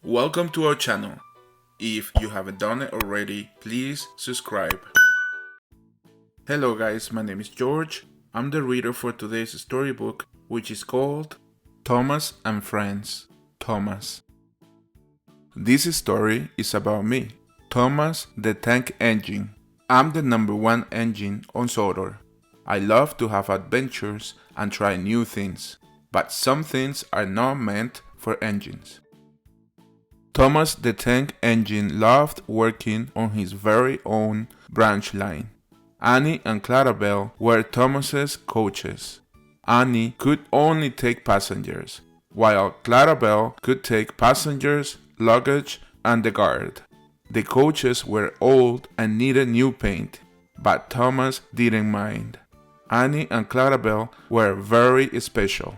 Welcome to our channel. If you haven't done it already, please subscribe. Hello guys, my name is George. I'm the reader for today's storybook, which is called Thomas and Friends. Thomas. This story is about me, Thomas the Tank Engine. I'm the #1 engine on Sodor. I love to have adventures and try new things, but some things are not meant for engines. Thomas the Tank Engine loved working on his very own branch line. Annie and Clarabelle were Thomas's coaches. Annie could only take passengers, while Clarabelle could take passengers, luggage, and the guard. The coaches were old and needed new paint, but Thomas didn't mind. Annie and Clarabelle were very special.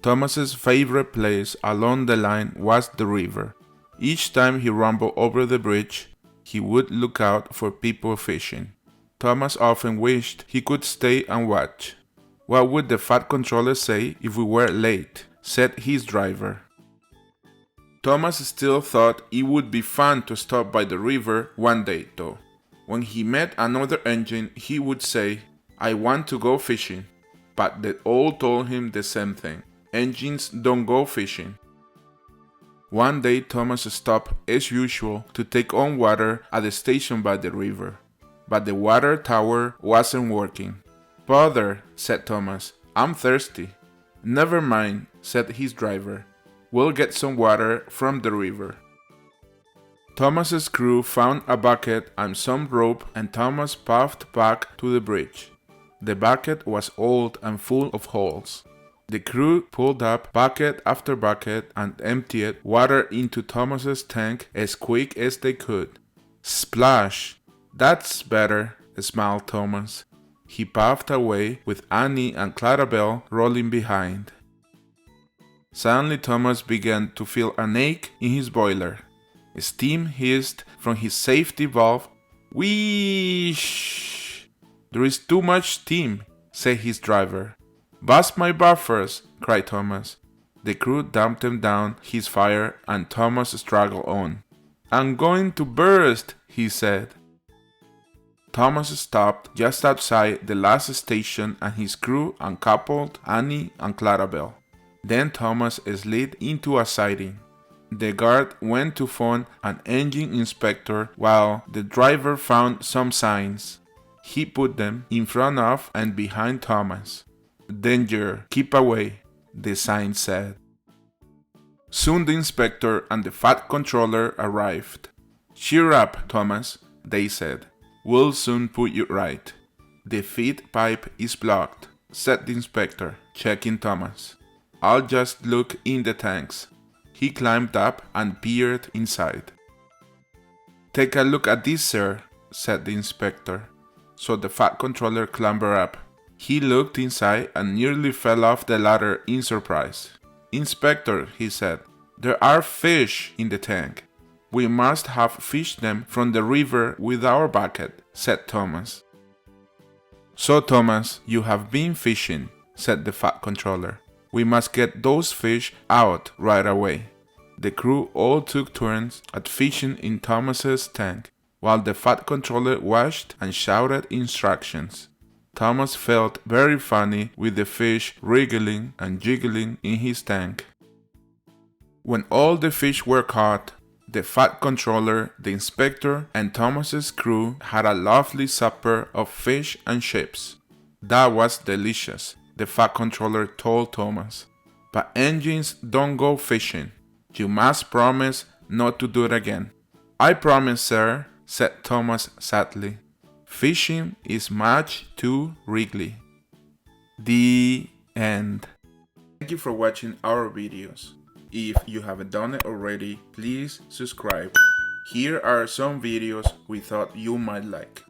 Thomas's favorite place along the line was the river. Each time he rumbled over the bridge, he would look out for people fishing. Thomas often wished he could stay and watch. "What would the fat controller say if we were late?" said his driver. Thomas still thought it would be fun to stop by the river one day though. When he met another engine, he would say, "I want to go fishing." But they all told him the same thing. Engines don't go fishing. One day Thomas stopped as usual to take on water at the station by the river, but the water tower wasn't working. "Bother," said Thomas, "I'm thirsty." "Never mind," said his driver. "We'll get some water from the river." Thomas's crew found a bucket and some rope, and Thomas puffed back to the bridge. The bucket was old and full of holes. The crew pulled up bucket after bucket and emptied water into Thomas's tank as quick as they could. Splash! "That's better," smiled Thomas. He puffed away with Annie and Clarabelle rolling behind. Suddenly Thomas began to feel an ache in his boiler. Steam hissed from his safety valve. "Whoosh! There is too much steam," said his driver. "Bust my buffers," cried Thomas. The crew dumped him down his fire and Thomas struggled on. "I'm going to burst," he said. Thomas stopped just outside the last station and his crew uncoupled Annie and Clarabelle. Then Thomas slid into a siding. The guard went to phone an engine inspector while the driver found some signs. He put them in front of and behind Thomas. "Danger, keep away," the sign said. Soon the inspector and the fat controller arrived. "Cheer up, Thomas," they said. "We'll soon put you right." "The feed pipe is blocked," said the inspector, checking Thomas. "I'll just look in the tanks." He climbed up and peered inside. "Take a look at this, sir," said the inspector. So the fat controller clambered up. He looked inside and nearly fell off the ladder in surprise. "Inspector," he said, "there are fish in the tank." "We must have fished them from the river with our bucket," said Thomas. "So Thomas, you have been fishing," said the fat controller. "We must get those fish out right away." The crew all took turns at fishing in Thomas's tank, while the fat controller watched and shouted instructions. Thomas felt very funny with the fish wriggling and jiggling in his tank. When all the fish were caught, the fat controller, the inspector, and Thomas's crew had a lovely supper of fish and chips. "That was delicious," the fat controller told Thomas. "But engines don't go fishing. You must promise not to do it again." "I promise, sir," said Thomas sadly. "Fishing is much too wriggly." The end. Thank you for watching our videos. If you haven't done it already, please subscribe. Here are some videos we thought you might like.